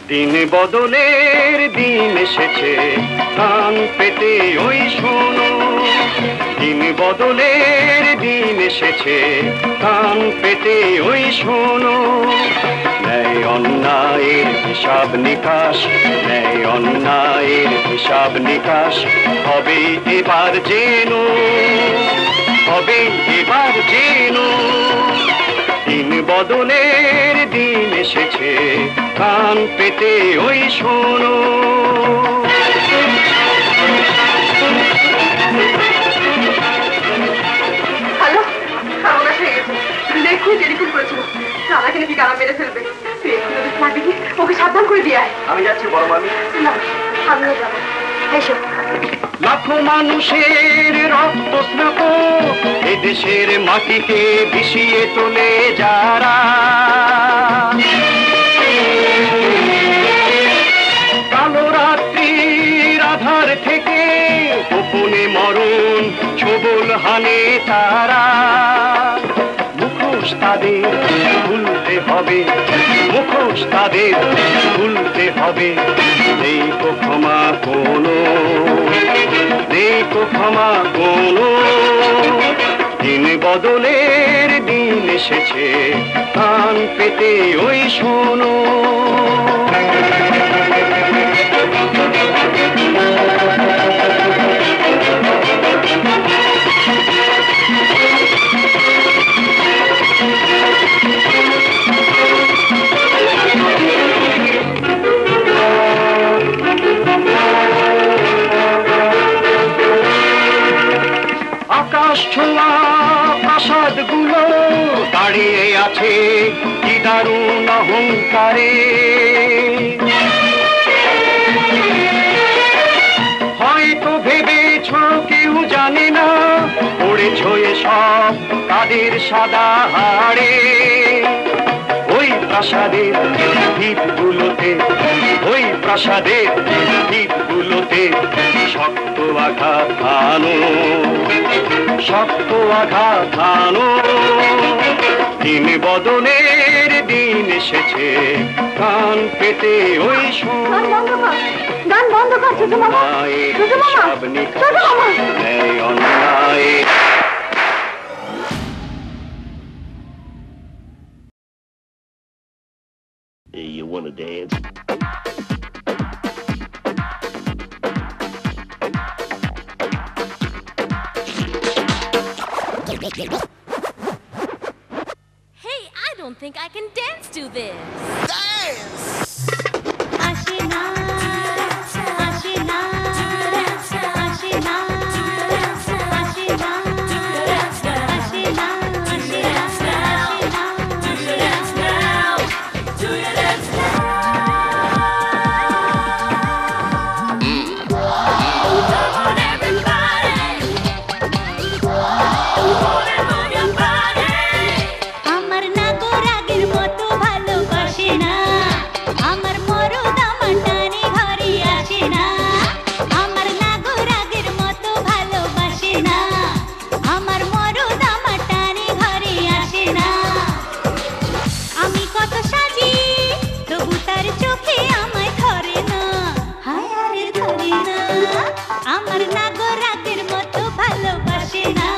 দিন বদলের দিন এসেছে, কান পেতে ওই শোনো। দিন বদলের দিন এসেছে, কান পেতে ওই শোনো। ন্যায় অন্যায়ের হিসাব নিকাশ, ন্যায় অন্যায়ের হিসাব নিকাশ হবে এবার যেন, হবে এবার যেন। দিন বদলের দিন এসেছে, কান পেতে ওই শোনো। হ্যালো, সর্বনাশ হয়ে গেছে। দেখুন টেলিফোন করেছিল, রানাকে নাকি গানা মেরে ফেলবে। তুই এখন ওদের ফ্ল্যাটে গিয়ে ওকে সাবধান করে দিয়ে আয়। আমি যাচ্ছি বড় মামি। না, আমিও যাবো। এসো। লাখো মানুষের রক্ত স্নাত এদেশের মাটিকে বিষিয়ে তোলে যারা। কালো রাত্রির আধার থেকে গোপনে মরণ ছবল হানে তারা। মুখোশ তাদের ভুলতে হবে, মুখোশ তাদের ভুলতে হবে। নেই তো ক্ষমা কোনো, নেই তো ক্ষমা কোনো। দিন বদলের দিন এসেছে, কান পেতে ওই শোনো। আকাশ ছোঁয়া প্রাসাদ গুলো দাঁড়িয়ে আছে কি দারুণ অহংকারে। হয়তো ভেবেছ কেউ জানে না, পড়েছ সব কাদের সাদা হাড়ে। ওই প্রাসাদের ভিতগুলোতে, ওই প্রাসাদের ভিতগুলোতে শক্ত আঘাত হানো, শক্ত আঘাত হানো। দিন বদলের দিন এসেছে, কান পেতে ওই শোনো। গান বন্ধ কর ছোট মামা। ছোট মামা, ছোট মামা। ন্যায় অন্যায়। Hey, you wanna dance? Hey, I don't think I can dance to this. Dance! Ashina, Ashina, Ashina, আমার নাগরাগের মতো ভালোবাসে না।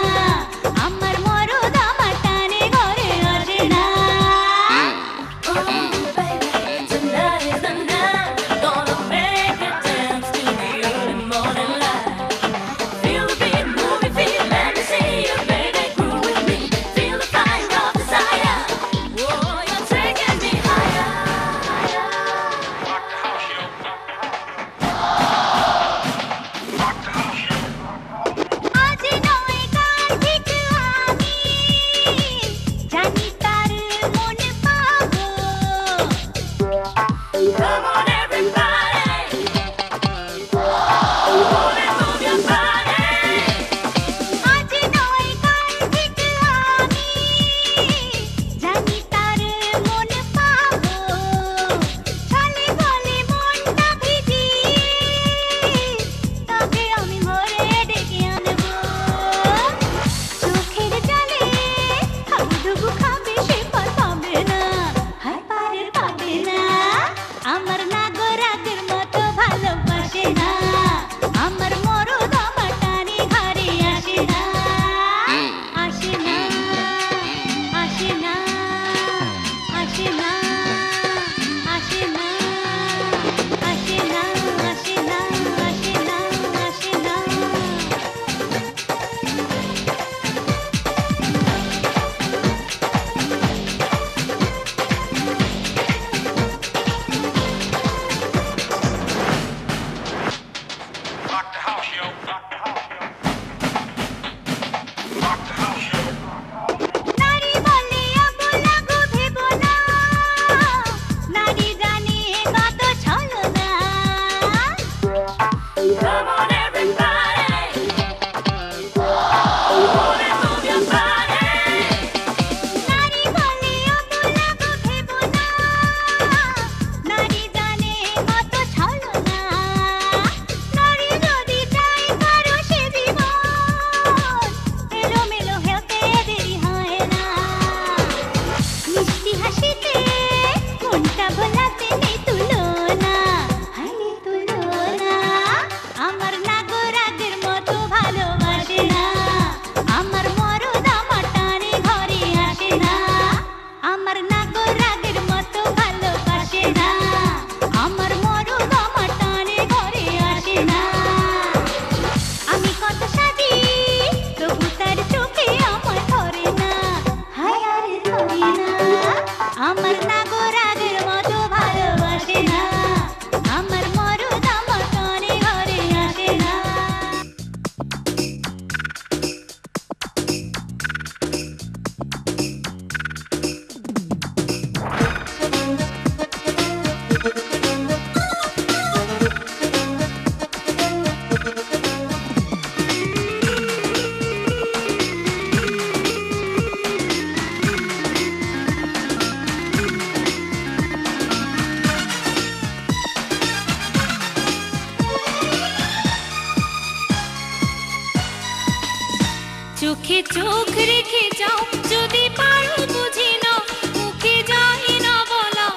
চোখ রেখে যাও যদি পারো বুঝে নাও মুখে যায় না বলা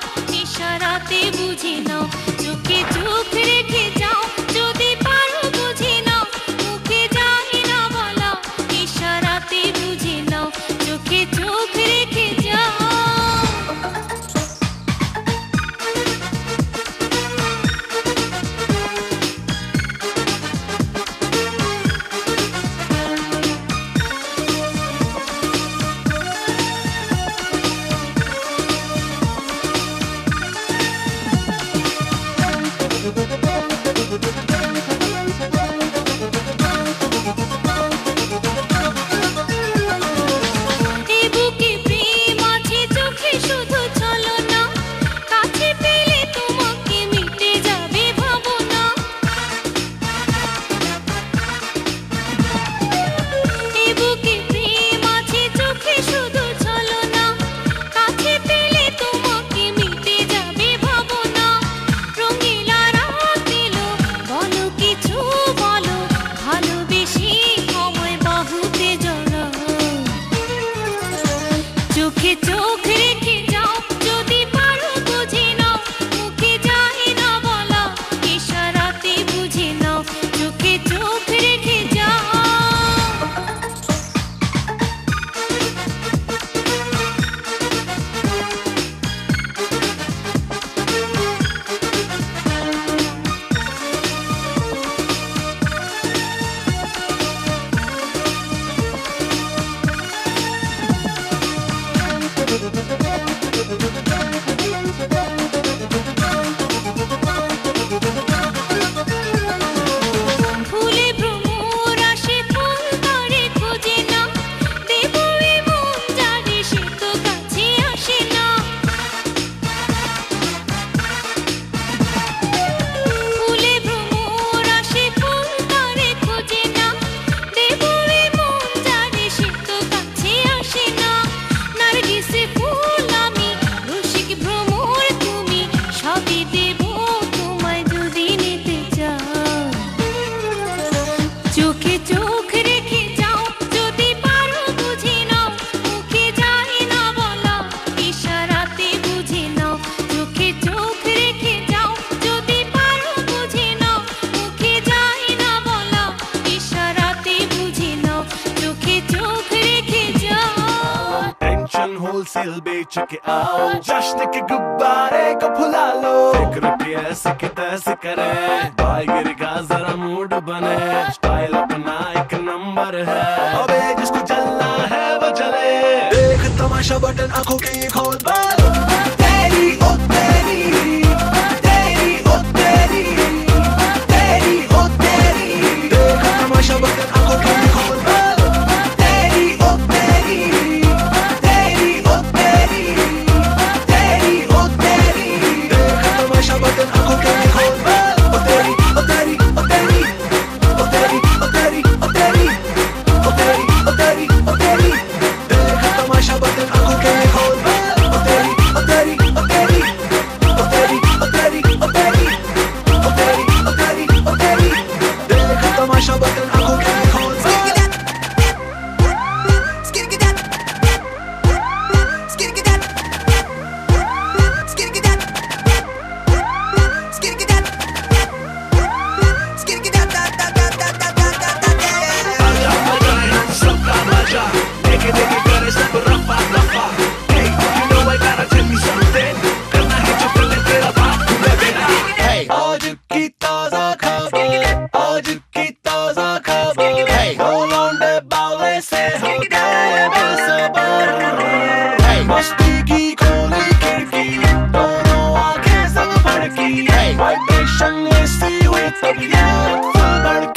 ইশারাতে বুঝে নাও চোখে চোখ রেখে যাও যদি পারো বুঝে নাও মুখে যায় না বলা ইশারাতে বুঝে নাও চোখে চোখ রেখে যাও চোখে চোখ রেখে যাও যদি পারো বুঝে নাও মুখে যায় না বলা ইশারাতে বুঝে নাও চোখে চোখ রেখে যাও ফুলে ভ্রমর আসে ফুল ধরে খোঁজে না দেবরে মন জানে সে তো কাছে আসে না ফুলে ভ্রমর আসে ফুল ধরে খোঁজে না দেবরে মন জানে সে তো কাছে আসে না নার্গিসে ফুল আমি রসিক ভ্রমর তুমি সবই দেব তোমায় যদি নিতে চাও চোখে চোখ রেখে যাও যদি পারো বুঝে নাও মুখে যায় না বলা ইশারাতে বুঝে নাও চোখে চোখ রেখে যাও যদি পারো বুঝে নাও মুখে যায় না বলা ইশারাতে বুঝে নাও চোখে चोख रेखे जाओ टेंशन होलसेल बेच के आओ जश्न के गुब्बारे को फुला लो फिक्र भी ऐसे के तैसे करे बाइगर का जरा मूड बने स्टाइल अपना एक नंबर है अबे जिसको जलना है वो जले देख तमाशा बटन आंखों के ये खोल बालो तेरी ओ तेरी तेरी ओ तेरी तेरी ओ तेरी देख तमाशा बटन आंखों के ये खोल बालो तेरी ओ तेरी तेरी ओ तेरी तेरी ओ तेरी देख तमाशा बटन आंखों के ये खोल बालो ओ तेरी ओ तेरी ओ तेरी ओ तेरी ओ तेरी ओ तेरी ओ तेरी ओ तेरी ओ तेरी देख तमाशा बटन आंखों के ये खोल बालो ओ तेरी ओ तेरी ओ तेरी ओ तेरी ओ तेरी ओ तेरी ओ तेरी ओ तेरी ओ तेरी देख तमाशा बटन आंखों के ये खोल बालो आज की ताजा खबर आज की ताजा खबर हो लौंडे बावले से हो गए बेसबर मस्ती की खोली खिड़की दोनों आंखें सब भड़की वाइब्रेशन ऐसी हुई तबीयत फुल भड़की